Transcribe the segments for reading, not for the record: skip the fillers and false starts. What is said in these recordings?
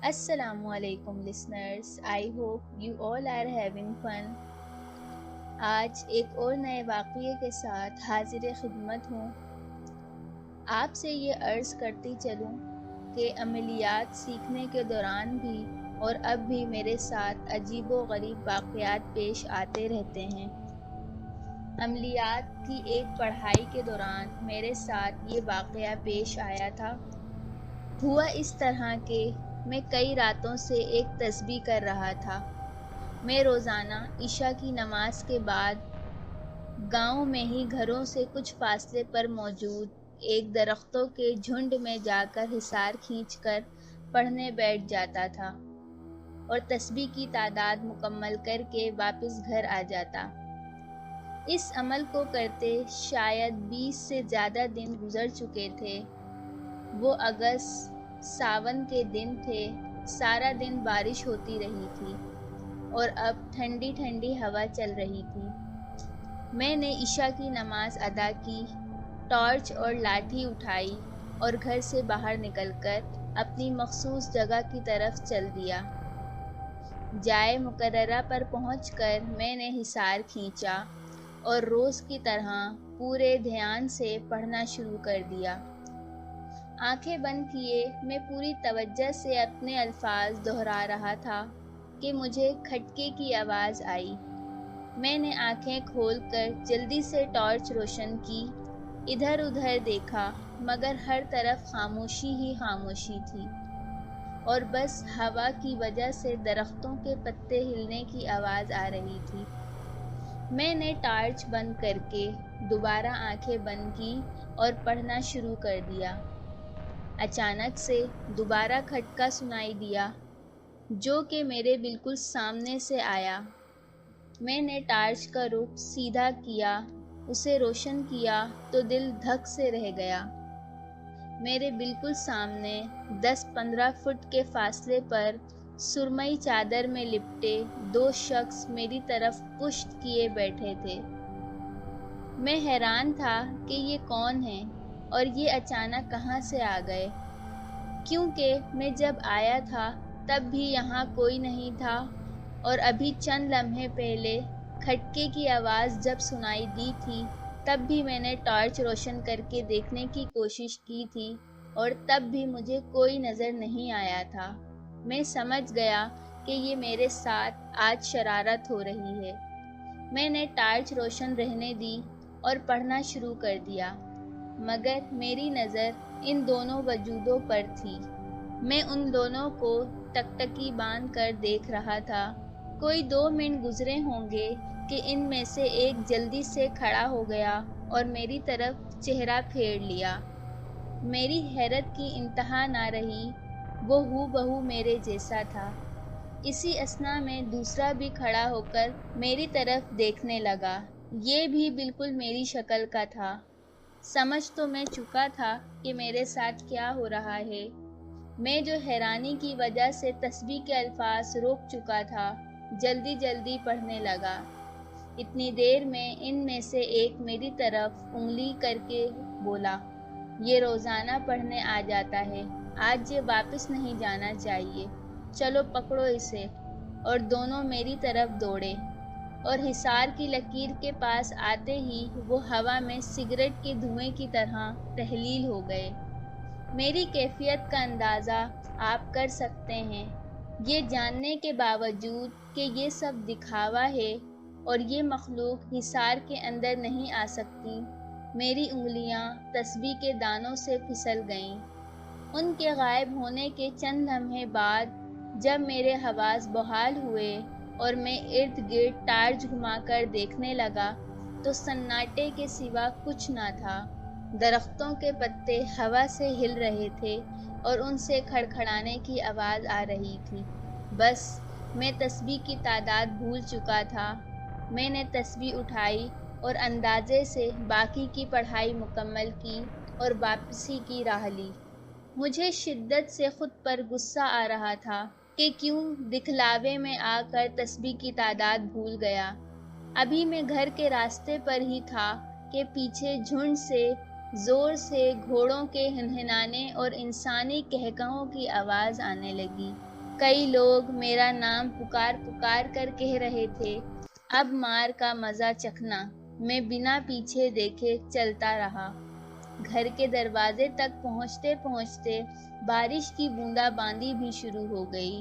Assalamu alaikum listeners. I hope you all are having fun. आज एक और नए वाक़ये के साथ हाजिर खिदमत हूँ। आपसे ये अर्ज़ करती चलूँ कि अमलियात सीखने के दौरान भी और अब भी मेरे साथ अजीब व गरीब वाक़यात पेश आते रहते हैं। अमलियात की एक पढ़ाई के दौरान मेरे साथ ये वाक़या पेश आया था। हुआ इस तरह के मैं कई रातों से एक तस्बीह कर रहा था। मैं रोज़ाना इशा की नमाज के बाद गांव में ही घरों से कुछ फासले पर मौजूद एक दरख्तों के झुंड में जाकर हिसार खींचकर पढ़ने बैठ जाता था और तस्बीह की तादाद मुकम्मल करके वापस घर आ जाता। इस अमल को करते शायद 20 से ज़्यादा दिन गुजर चुके थे। वो अगस्त सावन के दिन थे। सारा दिन बारिश होती रही थी और अब ठंडी ठंडी हवा चल रही थी। मैंने इशा की नमाज अदा की, टॉर्च और लाठी उठाई और घर से बाहर निकलकर अपनी मखसूस जगह की तरफ चल दिया। जाए मुकर्ररा पर पहुंचकर मैंने हिसार खींचा और रोज़ की तरह पूरे ध्यान से पढ़ना शुरू कर दिया। आंखें बंद किए मैं पूरी तवज्जो से अपने अल्फाज दोहरा रहा था कि मुझे खटके की आवाज़ आई। मैंने आंखें खोलकर जल्दी से टॉर्च रोशन की, इधर उधर देखा, मगर हर तरफ खामोशी ही खामोशी थी और बस हवा की वजह से दरख्तों के पत्ते हिलने की आवाज़ आ रही थी। मैंने टॉर्च बंद करके दोबारा आंखें बंद की और पढ़ना शुरू कर दिया। अचानक से दोबारा खटका सुनाई दिया, जो कि मेरे बिल्कुल सामने से आया। मैंने टॉर्च का रुख सीधा किया, उसे रोशन किया तो दिल धक से रह गया। मेरे बिल्कुल सामने 10-15 फुट के फासले पर सुरमई चादर में लिपटे 2 शख्स मेरी तरफ पुश्त किए बैठे थे। मैं हैरान था कि ये कौन है और ये अचानक कहाँ से आ गए, क्योंकि मैं जब आया था तब भी यहाँ कोई नहीं था और अभी चंद लम्हे पहले खटके की आवाज़ जब सुनाई दी थी तब भी मैंने टॉर्च रोशन करके देखने की कोशिश की थी और तब भी मुझे कोई नज़र नहीं आया था। मैं समझ गया कि ये मेरे साथ आज शरारत हो रही है। मैंने टॉर्च रोशन रहने दी और पढ़ना शुरू कर दिया, मगर मेरी नज़र इन दोनों वजूदों पर थी। मैं उन दोनों को टकटकी बांध कर देख रहा था। कोई 2 मिनट गुजरे होंगे कि इनमें से एक जल्दी से खड़ा हो गया और मेरी तरफ चेहरा फेर लिया। मेरी हैरत की इंतहा ना रही, वो हूबहू मेरे जैसा था। इसी असना में दूसरा भी खड़ा होकर मेरी तरफ देखने लगा। ये भी बिल्कुल मेरी शक्ल का था। समझ तो मैं चुका था कि मेरे साथ क्या हो रहा है। मैं जो हैरानी की वजह से तस्बीह के अल्फाज रोक चुका था, जल्दी जल्दी पढ़ने लगा। इतनी देर में इनमें से एक मेरी तरफ उंगली करके बोला, ये रोज़ाना पढ़ने आ जाता है, आज ये वापस नहीं जाना चाहिए, चलो पकड़ो इसे। और दोनों मेरी तरफ दौड़े और हिसार की लकीर के पास आते ही वो हवा में सिगरेट के धुएं की तरह तहलील हो गए। मेरी कैफियत का अंदाज़ा आप कर सकते हैं। ये जानने के बावजूद कि ये सब दिखावा है और ये मखलूक हिसार के अंदर नहीं आ सकती, मेरी उंगलियां तस्बीह के दानों से फिसल गईं। उनके गायब होने के चंद लम्हे बाद जब मेरे हवास बहाल हुए और मैं इर्द गिर्द टार्च घुमाकर देखने लगा तो सन्नाटे के सिवा कुछ ना था। दरख्तों के पत्ते हवा से हिल रहे थे और उनसे खड़खड़ाने की आवाज़ आ रही थी। बस मैं तस्बीह की तादाद भूल चुका था। मैंने तस्बीह उठाई और अंदाजे से बाकी की पढ़ाई मुकम्मल की और वापसी की राह ली। मुझे शिद्दत से खुद पर गुस्सा आ रहा था कि क्यों दिखलावे में आकर तस्बीह की तादाद भूल गया। अभी मैं घर के रास्ते पर ही था कि पीछे झुंड से ज़ोर से घोड़ों के हिनहिनाने और इंसानी कहकहों की आवाज़ आने लगी। کئی لوگ میرا نام پکار پکار کر کہہ رہے تھے، اب مار کا مزہ چکھنا۔ میں بنا پیچھے دیکھے چلتا رہا۔ گھر کے دروازے تک پہنچتے پہنچتے بارش کی بوندا باندی بھی شروع ہو گئی۔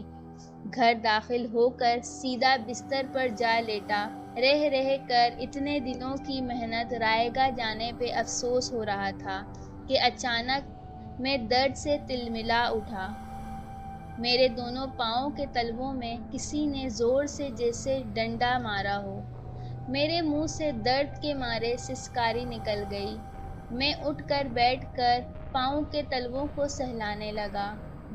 گھر داخل ہو کر سیدھا بستر پر جا لیٹا۔ رہ رہ کر اتنے دنوں کی محنت رائے گاہ جانے پہ افسوس ہو رہا تھا کہ اچانک میں درد سے تلملا اٹھا۔ میرے دونوں پاؤں کے تلووں میں کسی نے زور سے جیسے ڈنڈا مارا ہو۔ میرے منہ سے درد کے مارے سسکاری نکل گئی۔ میں اٹھ کر بیٹھ کر پاؤں کے تلووں کو سہلانے لگا۔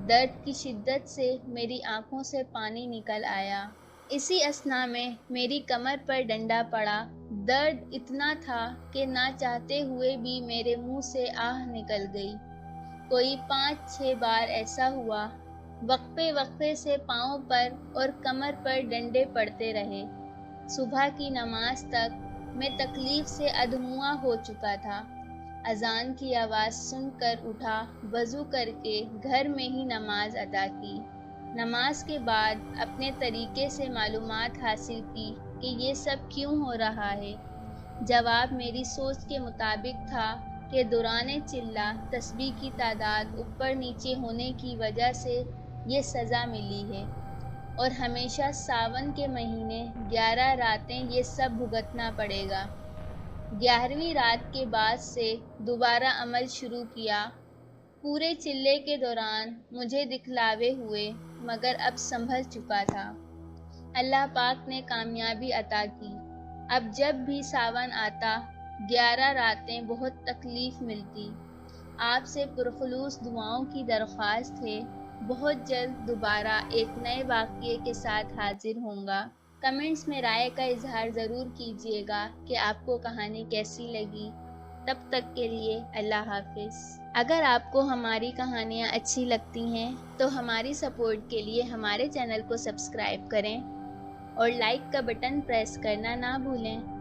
درد کی شدت سے میری آنکھوں سے پانی نکل آیا۔ اسی اثنا میں میری کمر پر ڈنڈا پڑا۔ درد اتنا تھا کہ نہ چاہتے ہوئے بھی میرے منہ سے آہ نکل گئی۔ کوئی 5-6 بار ایسا ہوا۔ وقفے وقفے سے پاؤں پر اور کمر پر ڈنڈے پڑتے رہے۔ صبح کی نماز تک میں تکلیف سے ادھموا ہو چکا تھا۔ اذان کی آواز سن کر اٹھا، وضو کر کے گھر میں ہی نماز ادا کی۔ نماز کے بعد اپنے طریقے سے معلومات حاصل کی کہ یہ سب کیوں ہو رہا ہے۔ جواب میری سوچ کے مطابق تھا کہ دوران چلہ تسبیح کی تعداد اوپر نیچے ہونے کی وجہ سے یہ سزا ملی ہے، اور ہمیشہ ساون کے مہینے 11 راتیں یہ سب بھگتنا پڑے گا۔ 11ویں رات کے بعد سے دوبارہ عمل شروع کیا۔ پورے چلے کے دوران مجھے دکھلاوے ہوئے، مگر اب سنبھل چکا تھا۔ اللہ پاک نے کامیابی عطا کی۔ اب جب بھی ساون آتا 11 راتیں بہت تکلیف ملتی۔ آپ سے پرخلوص دعاؤں کی درخواست ہے۔ بہت جلد دوبارہ ایک نئے واقعے کے ساتھ حاضر ہوں گا۔ کمنٹس میں رائے کا اظہار ضرور کیجیے گا کہ آپ کو کہانی کیسی لگی۔ تب تک کے لیے اللہ حافظ۔ اگر آپ کو ہماری کہانیاں اچھی لگتی ہیں تو ہماری سپورٹ کے لیے ہمارے چینل کو سبسکرائب کریں اور لائک کا بٹن پریس کرنا نہ بھولیں۔